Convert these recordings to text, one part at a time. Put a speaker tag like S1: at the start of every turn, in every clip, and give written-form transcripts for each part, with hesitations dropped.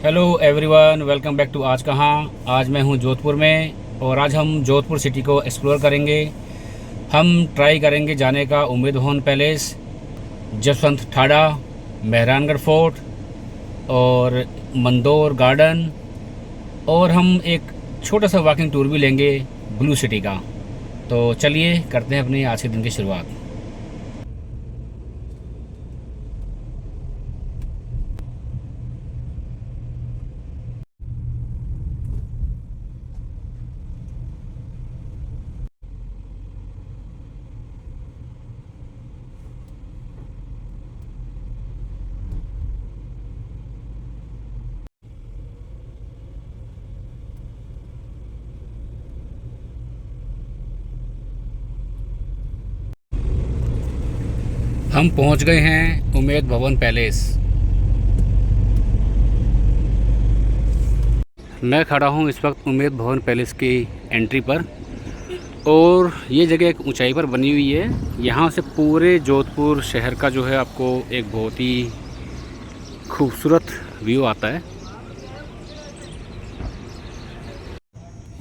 S1: Hello everyone, welcome back to Aaj Kahan. आज मैं हूँ जोधपुर में और आज हम जोधपुर सिटी को एक्सप्लोर करेंगे। हम ट्राई करेंगे जाने का उम्मेद भवन पैलेस, जसवंत ठाडा, मेहरानगढ़ फोर्ट और मंदोर गार्डन, और हम एक छोटा सा वॉकिंग टूर भी लेंगे ब्लू सिटी का। तो चलिए करते हैं अपने आज के दिन की शुरुआत। हम पहुंच गए हैं उम्मेद भवन पैलेस। मैं खड़ा हूं इस वक्त उम्मेद भवन पैलेस की एंट्री पर, और ये जगह एक ऊंचाई पर बनी हुई है। यहाँ से पूरे जोधपुर शहर का जो है आपको एक बहुत ही खूबसूरत व्यू आता है।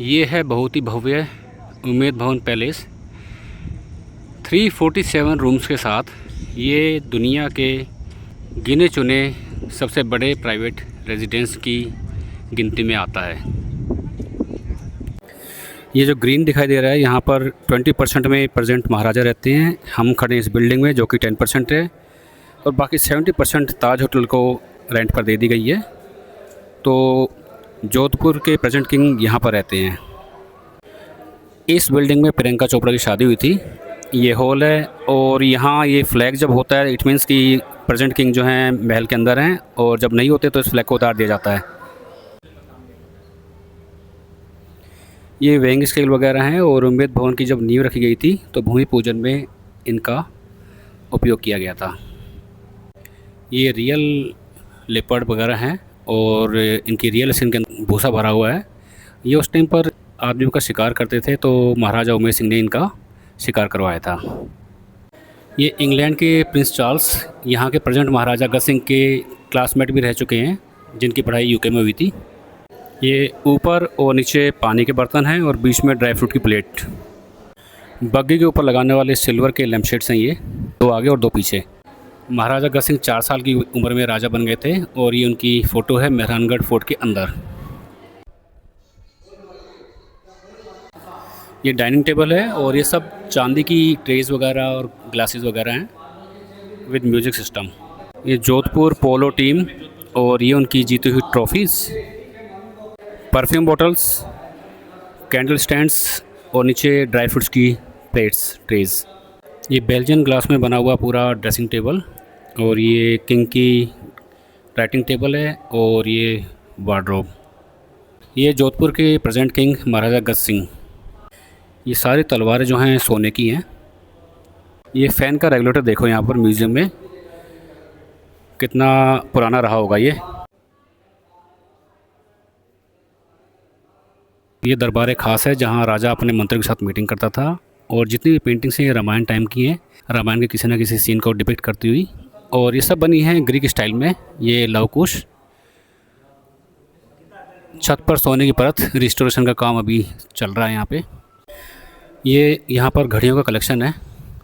S1: ये है बहुत ही भव्य उम्मेद भवन पैलेस 347 रूम्स के साथ। ये दुनिया के गिने चुने सबसे बड़े प्राइवेट रेजिडेंस की गिनती में आता है। ये जो ग्रीन दिखाई दे रहा है, यहाँ पर 20% में प्रेजेंट महाराजा रहते हैं। हम खड़े हैं इस बिल्डिंग में जो कि 10% है, और बाकी 70% ताज होटल को रेंट पर दे दी गई है। तो जोधपुर के प्रेजेंट किंग यहाँ पर रहते हैं। इस बिल्डिंग में प्रियंका चोपड़ा की शादी हुई थी। ये हॉल है, और यहाँ ये फ्लैग जब होता है इट मीन्स कि प्रेजेंट किंग जो हैं महल के अंदर हैं, और जब नहीं होते तो इस फ्लैग को उतार दिया जाता है। ये वेइंग स्केल वगैरह हैं, और उम्मेद भवन की जब नींव रखी गई थी तो भूमि पूजन में इनका उपयोग किया गया था। ये रियल लेपर्ड वगैरह हैं, और इनकी रियल स्किन के अंदर भूसा भरा हुआ है। ये उस टाइम पर आदमियों का शिकार करते थे, तो महाराजा उमेर सिंह ने इनका शिकार करवाया था। ये इंग्लैंड के प्रिंस चार्ल्स यहाँ के प्रेजेंट महाराजा अगस्त सिंह के क्लासमेट भी रह चुके हैं, जिनकी पढ़ाई यूके में हुई थी। ये ऊपर और नीचे पानी के बर्तन हैं, और बीच में ड्राई फ्रूट की प्लेट। बग्गी के ऊपर लगाने वाले सिल्वर के लैम्प शेड्स हैं, ये 2 आगे और 2 पीछे। महाराजा अगस्त सिंह 4 साल की उम्र में राजा बन गए थे, और ये उनकी फ़ोटो है मेहरानगढ़ फोर्ट के अंदर। ये डाइनिंग टेबल है, और ये सब चांदी की ट्रेज वगैरह और ग्लासेस वगैरह हैं विद म्यूज़िक सिस्टम। ये जोधपुर पोलो टीम, और ये उनकी जीती हुई trophies, perfume bottles, candle stands, और नीचे ड्राई फ्रूट्स की प्लेट्स ट्रेज। ये बेल्जियन ग्लास में बना हुआ पूरा ड्रेसिंग टेबल, और ये किंग की राइटिंग टेबल है, और ये वार्डरोब। ये जोधपुर के प्रेजेंट किंग महाराजा अगस्त सिंह। ये सारी तलवारें जो हैं सोने की हैं। ये फ़ैन का रेगुलेटर देखो यहाँ पर म्यूज़ियम में, कितना पुराना रहा होगा ये। ये दरबार ख़ास है जहाँ राजा अपने मंत्रियों के साथ मीटिंग करता था, और जितनी भी पेंटिंग्स हैं ये रामायण टाइम की हैं, रामायण के किसी न किसी सीन को डिपिक्ट करती हुई। और ये सब बनी हैं ग्रीक स्टाइल में। ये लवकुश, छत पर सोने की परत, रिस्टोरेशन का काम अभी चल रहा है यहाँ पे। ये यहाँ पर घड़ियों का कलेक्शन है।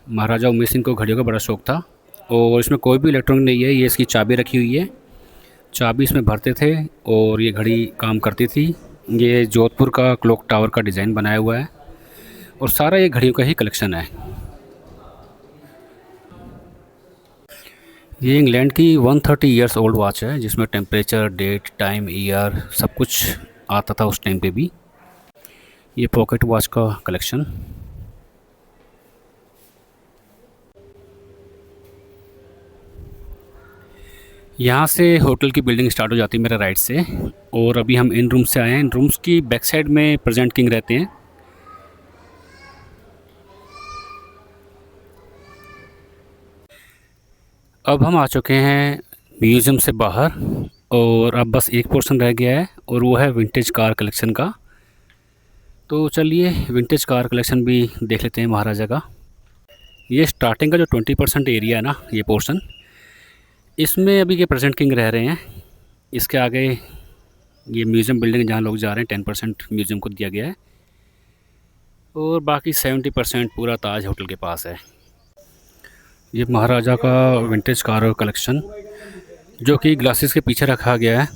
S1: महाराजा उमेर सिंह को घड़ियों का बड़ा शौक़ था, और इसमें कोई भी इलेक्ट्रॉनिक नहीं है। ये इसकी चाबी रखी हुई है, चाबी इसमें भरते थे और ये घड़ी काम करती थी। ये जोधपुर का क्लॉक टावर का डिज़ाइन बनाया हुआ है, और सारा ये घड़ियों का ही कलेक्शन है। ये इंग्लैंड की 130 ईयर्स ओल्ड वॉच है, जिसमें टेम्परेचर, डेट, टाइम, ईयर सब कुछ आता था उस टाइम पे भी। ये पॉकेट वॉच का कलेक्शन। यहाँ से होटल की बिल्डिंग स्टार्ट हो जाती है मेरे राइट से, और अभी हम इन रूम से आए हैं। इन रूम्स की बैक साइड में प्रेजेंट किंग रहते हैं। अब हम आ चुके हैं म्यूज़ियम से बाहर, और अब बस एक पोर्शन रह गया है, और वो है विंटेज कार कलेक्शन का। तो चलिए विंटेज कार कलेक्शन भी देख लेते हैं महाराजा का। ये स्टार्टिंग का जो 20% एरिया है ना, ये पोर्शन, इसमें अभी के प्रेजेंट किंग रह रहे हैं। इसके आगे ये म्यूज़ियम बिल्डिंग जहाँ लोग जा रहे हैं 10% म्यूज़ियम को दिया गया है और बाकी 70% पूरा ताज होटल के पास है। ये महाराजा का विंटेज कार कलेक्शन जो कि ग्लासेस के पीछे रखा गया है।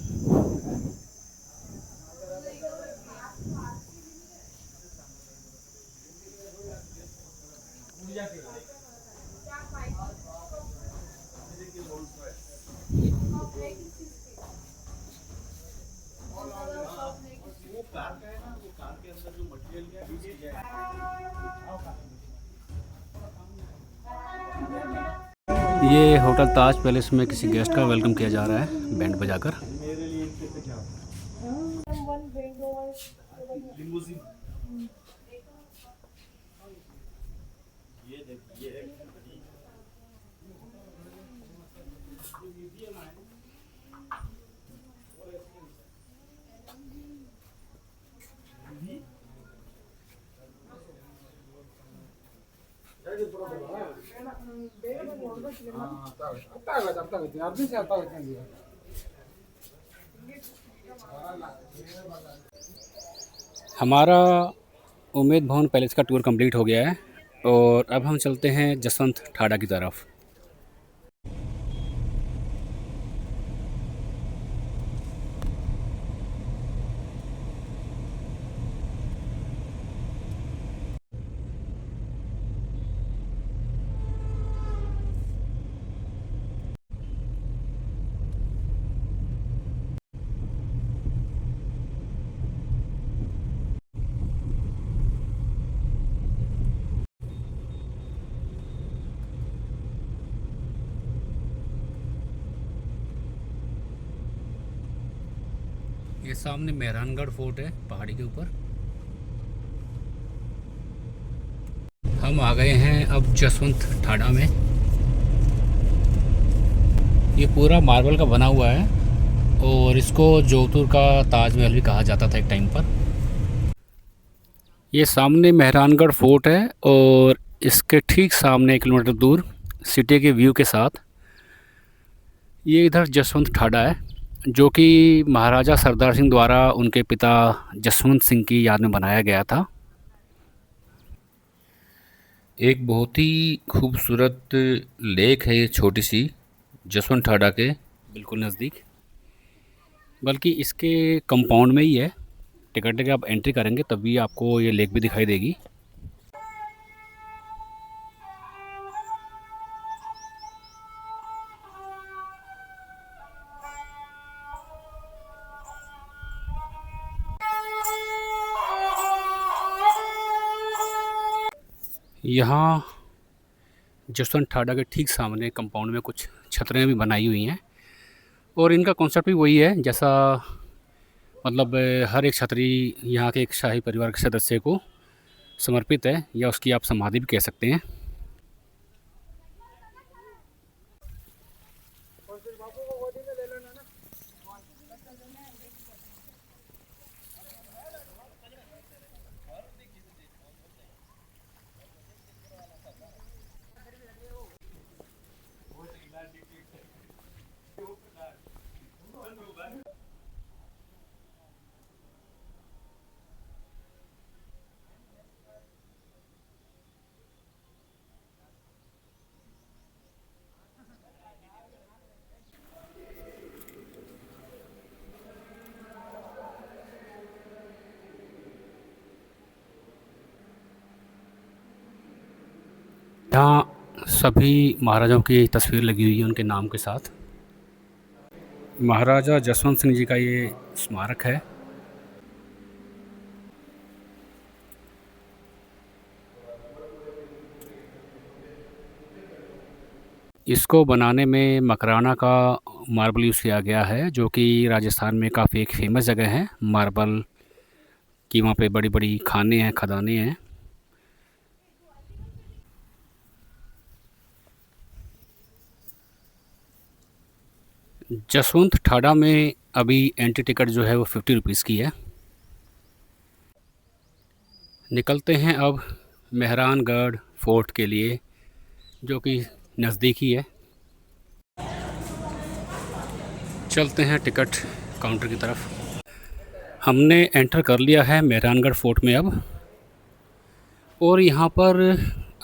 S1: ये होटल ताज पैलेस में किसी गेस्ट का वेलकम किया जा रहा है बैंड बजाकर। हमारा उम्मेद भवन पैलेस का टूर कंप्लीट हो गया है और अब हम चलते हैं जसवंत ठाडा की तरफ। ये सामने मेहरानगढ़ फोर्ट है पहाड़ी के ऊपर। हम आ गए हैं अब जसवंत ठाडा में। ये पूरा मार्बल का बना हुआ है और इसको जोधपुर का ताजमहल भी कहा जाता था एक टाइम पर। ये सामने मेहरानगढ़ फोर्ट है और इसके ठीक सामने 1 किलोमीटर दूर सिटी के व्यू के साथ ये इधर जसवंत ठाडा है जो कि महाराजा सरदार सिंह द्वारा उनके पिता जसवंत सिंह की याद में बनाया गया था। एक बहुत ही खूबसूरत लेक है ये, छोटी सी, जसवंत ठाडा के बिल्कुल नज़दीक, बल्कि इसके कंपाउंड में ही है। टिकट लेके आप एंट्री करेंगे तभी आपको ये लेक भी दिखाई देगी। यहाँ जसवंत ठाडा के ठीक सामने कंपाउंड में कुछ छतरें भी बनाई हुई हैं और इनका कॉन्सेप्ट भी वही है जैसा, मतलब हर एक छतरी यहाँ के एक शाही परिवार के सदस्य को समर्पित है या उसकी आप समाधि भी कह सकते हैं। यहाँ सभी महाराजाओं की तस्वीर लगी हुई है उनके नाम के साथ। महाराजा जसवंत सिंह जी का ये स्मारक है। इसको बनाने में मकराना का मार्बल यूज़ किया गया है जो कि राजस्थान में काफ़ी एक फेमस जगह है मार्बल की। वहाँ पे बड़ी बड़ी खाने हैं, खदानें हैं। जसवंत ठाडा में अभी एंट्री टिकट जो है वो 50 रुपीज़ की है। निकलते हैं अब मेहरानगढ़ फोर्ट के लिए जो कि नज़दीक ही है। चलते हैं टिकट काउंटर की तरफ। हमने एंटर कर लिया है मेहरानगढ़ फोर्ट में अब। और यहाँ पर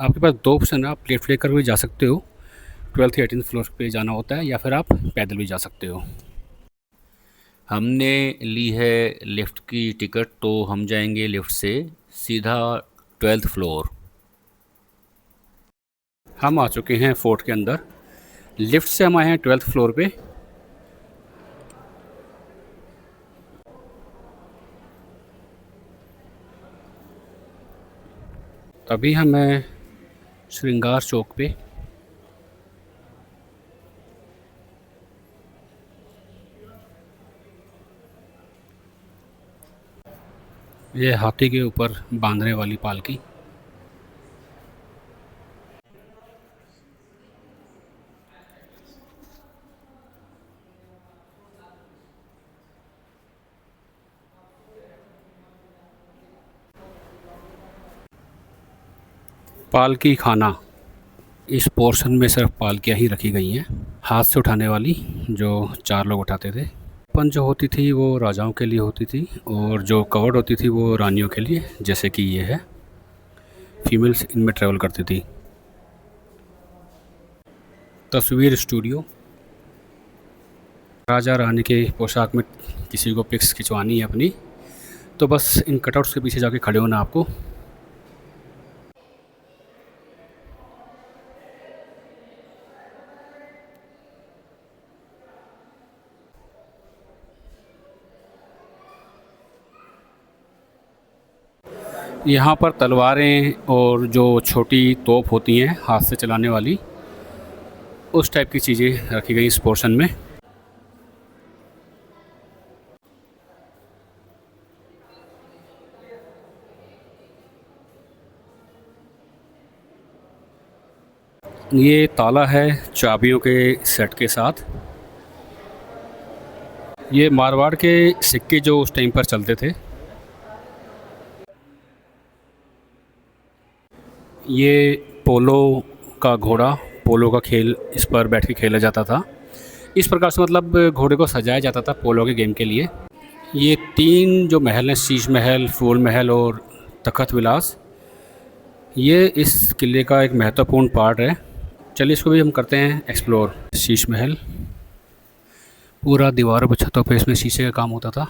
S1: आपके पास दो ऑप्शन है, आप लिफ्ट लेकर भी जा सकते हो, 12th या 18th फ्लोर पे जाना होता है, या फिर आप पैदल भी जा सकते हो। हमने ली है लिफ्ट की टिकट, तो हम जाएंगे लिफ्ट से सीधा 12th फ्लोर। हम आ चुके हैं फोर्ट के अंदर। लिफ्ट से हम आए हैं 12th फ्लोर पे। अभी हम हैं श्रृंगार चौक पे। ये हाथी के ऊपर बांधने वाली पालकी। पालकी खाना, इस पोर्शन में सिर्फ पालकियाँ ही रखी गई हैं, हाथ से उठाने वाली, जो 4 लोग उठाते थे। पन जो होती थी वो राजाओं के लिए होती थी, और जो कवर्ड होती थी वो रानियों के लिए, जैसे कि ये है। फीमेल्स इनमें ट्रैवल करती थी। तस्वीर स्टूडियो। राजा रानी के पोशाक में किसी को पिक्स खिंचवानी है अपनी, तो बस इन कटआउट्स के पीछे जाके खड़े होना आपको। यहाँ पर तलवारें और जो छोटी तोप होती हैं हाथ से चलाने वाली, उस टाइप की चीज़ें रखी गई इस पोर्शन में। ये ताला है चाबियों के सेट के साथ। ये मारवाड़ के सिक्के जो उस टाइम पर चलते थे। ये पोलो का घोड़ा, पोलो का खेल, इस पर बैठ के खेला जाता था। इस प्रकार से मतलब घोड़े को सजाया जाता था पोलो के गेम के लिए। ये 3 जो महल हैं, शीश महल, फूल महल और तखत विलास, ये इस किले का एक महत्वपूर्ण पार्ट है। चलिए इसको भी हम करते हैं एक्सप्लोर। शीश महल, पूरा दीवारों पर, छतों पे इसमें शीशे का काम होता था।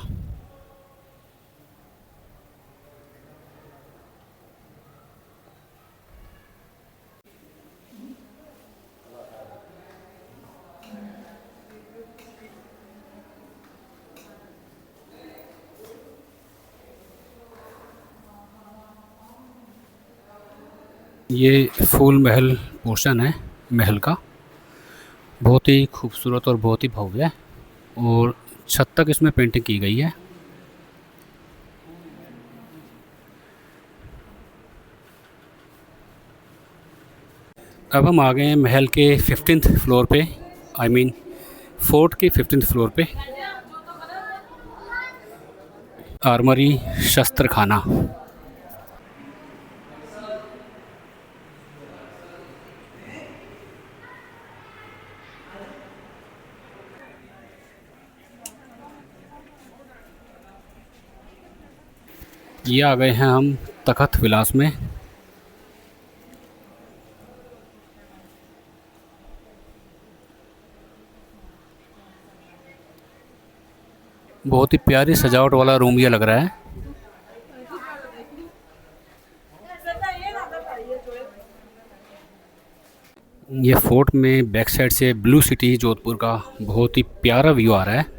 S1: ये फूल महल पोर्शन है महल का, बहुत ही खूबसूरत और बहुत ही भव्य है, और छत तक इसमें पेंटिंग की गई है। अब हम आ गए हैं महल के 15th फ्लोर पे, आई मीन फोर्ट के 15th फ्लोर पे। आर्मरी, शस्त्र खाना। ये आ गए हैं हम तखत विलास में। बहुत ही प्यारी सजावट वाला रूम ये लग रहा है। ये फोर्ट में बैक साइड से ब्लू सिटी जोधपुर का बहुत ही प्यारा व्यू आ रहा है।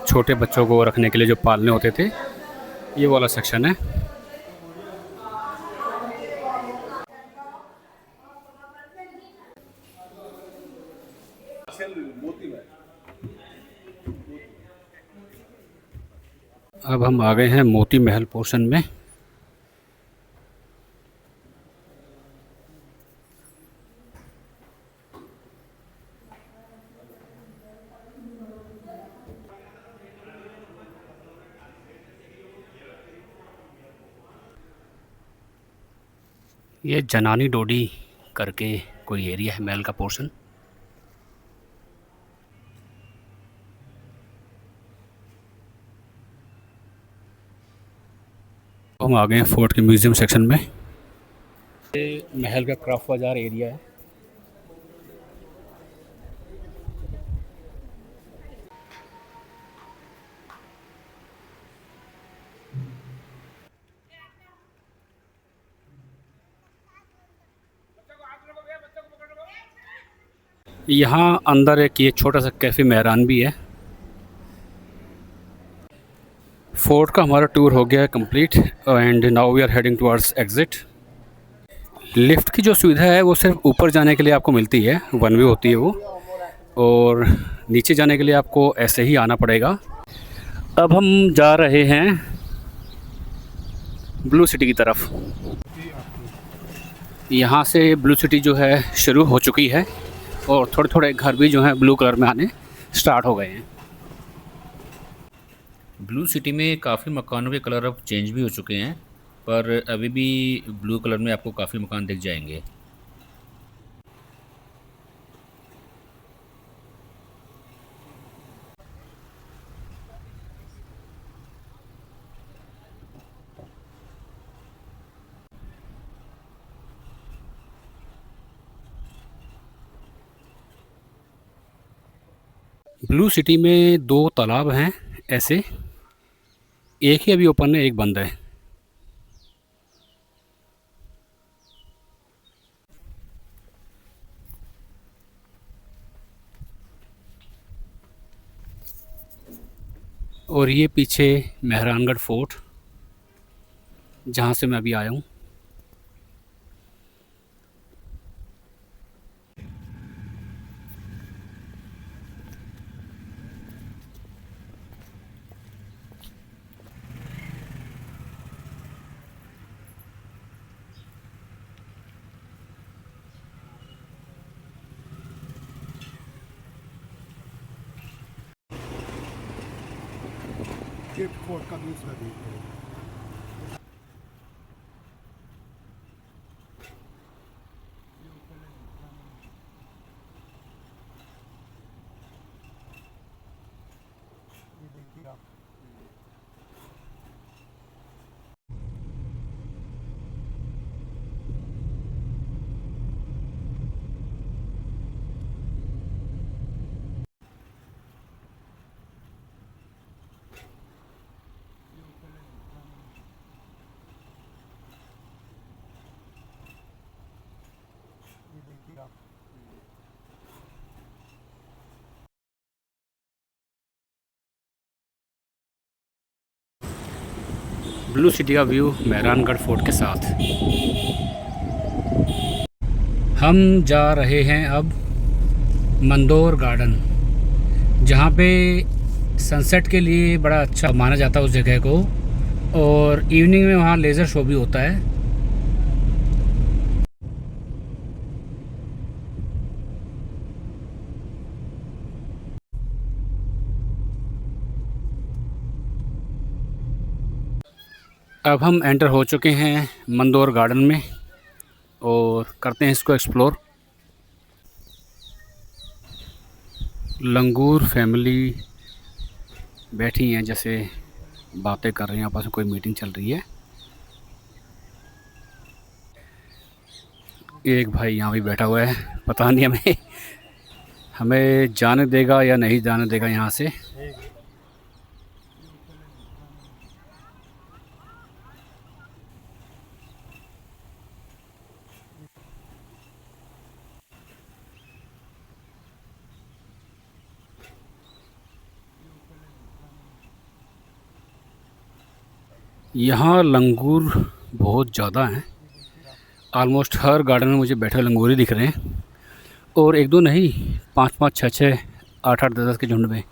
S1: छोटे बच्चों को रखने के लिए जो पालने होते थे, ये वाला सेक्शन है। अब हम आ गए हैं मोती महल पोर्शन में। ये जनानी डोडी करके कोई एरिया है, महल का पोर्शन। हम आ गए हैं फोर्ट के म्यूज़ियम सेक्शन में। ये महल का क्राफ्ट बाज़ार एरिया है। यहाँ अंदर एक ये छोटा सा कैफ़े मेहरान भी है। फोर्ट का हमारा टूर हो गया है complete and now we are heading towards exit. Lift की जो सुविधा है वो सिर्फ ऊपर जाने के लिए आपको मिलती है, वन वे होती है वो, और नीचे जाने के लिए आपको ऐसे ही आना पड़ेगा। अब हम जा रहे हैं ब्लू सिटी की तरफ। यहाँ से ब्लू सिटी जो है शुरू हो चुकी है और थोड़े थोड़े घर भी जो हैं ब्लू कलर में आने स्टार्ट हो गए हैं। ब्लू सिटी में काफ़ी मकानों के कलर अब चेंज भी हो चुके हैं, पर अभी भी ब्लू कलर में आपको काफ़ी मकान दिख जाएंगे। ब्लू सिटी में दो तालाब हैं ऐसे, एक ही अभी ओपन है, एक बंद है। और ये पीछे मेहरानगढ़ फोर्ट जहाँ से मैं अभी आया हूँ।
S2: ये फोर्ट का व्यू इसका देखो। ये देखिए आप। ये देखिए आप।
S1: ब्लू सिटी का व्यू मेहरानगढ़ फोर्ट के साथ। हम जा रहे हैं अब मंदोर गार्डन, जहाँ पे सनसेट के लिए बड़ा अच्छा माना जाता है उस जगह को, और इवनिंग में वहाँ लेज़र शो भी होता है। अब हम एंटर हो चुके हैं मंदोर गार्डन में और करते हैं इसको एक्सप्लोर। लंगूर फैमिली बैठी हैं, जैसे बातें कर रही हैं आपस में, कोई मीटिंग चल रही है। एक भाई यहाँ भी बैठा हुआ है, पता नहीं हमें हमें जाने देगा या नहीं जाने देगा यहाँ से। यहाँ लंगूर बहुत ज़्यादा हैं, ऑलमोस्ट हर गार्डन में मुझे बैठे लंगूर ही दिख रहे हैं, और एक दो नहीं, पाँच पाँच छः छः आठ आठ दस दस के झुंड में।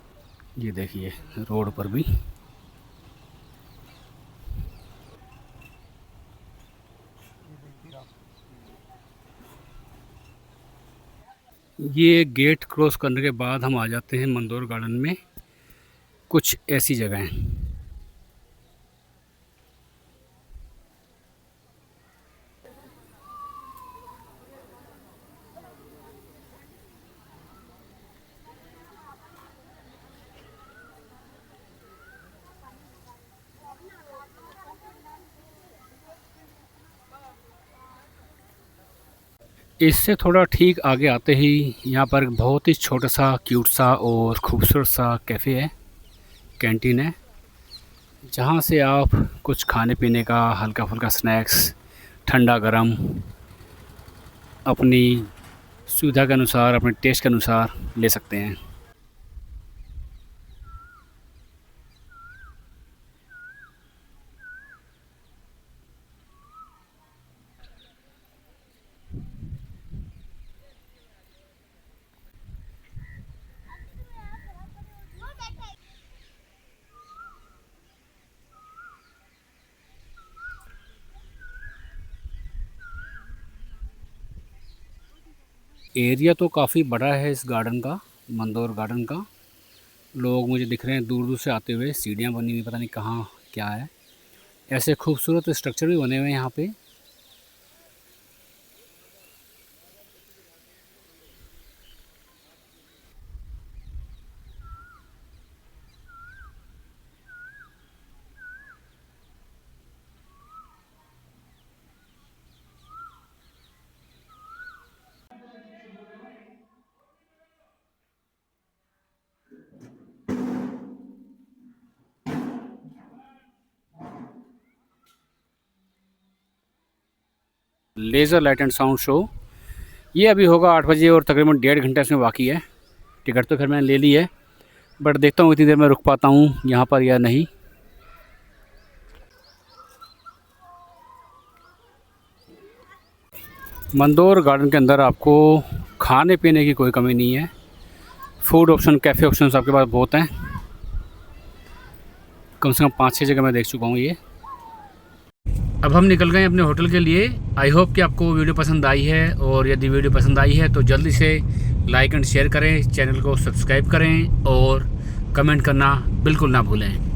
S1: ये देखिए रोड पर भी। ये गेट क्रॉस करने के बाद हम आ जाते हैं मंदोर गार्डन में। कुछ ऐसी जगह हैं। इससे थोड़ा ठीक आगे आते ही यहाँ पर बहुत ही छोटा सा क्यूट सा और ख़ूबसूरत सा कैफ़े है, कैंटीन है, जहाँ से आप कुछ खाने पीने का हल्का फुल्का स्नैक्स, ठंडा गरम अपनी सुविधा के अनुसार, अपने टेस्ट के अनुसार ले सकते हैं। एरिया तो काफ़ी बड़ा है इस गार्डन का, मंदोर गार्डन का। लोग मुझे दिख रहे हैं दूर दूर से आते हुए, सीढ़ियाँ बनी हुई, पता नहीं कहाँ क्या है। ऐसे खूबसूरत स्ट्रक्चर भी बने हुए हैं यहाँ पे। Laser light and sound show, ये अभी होगा 8 बजे और तकरीबन 1.5 घंटा इसमें बाकी है। टिकट तो खैर मैंने ले ली है, बट देखता हूँ इतनी देर में रुक पाता हूँ यहाँ पर या नहीं। मंदोर गार्डन के अंदर आपको खाने पीने की कोई कमी नहीं है। फूड ऑप्शन, कैफ़े ऑप्शन आपके पास बहुत हैं। कम से कम 5-6 जगह मैं देख चुका हूँ ये। अब हम निकल गए अपने होटल के लिए। आई होप कि आपको वीडियो पसंद आई है, और यदि वीडियो पसंद आई है तो जल्दी से लाइक एंड शेयर करें, चैनल को सब्सक्राइब करें और कमेंट करना बिल्कुल ना भूलें।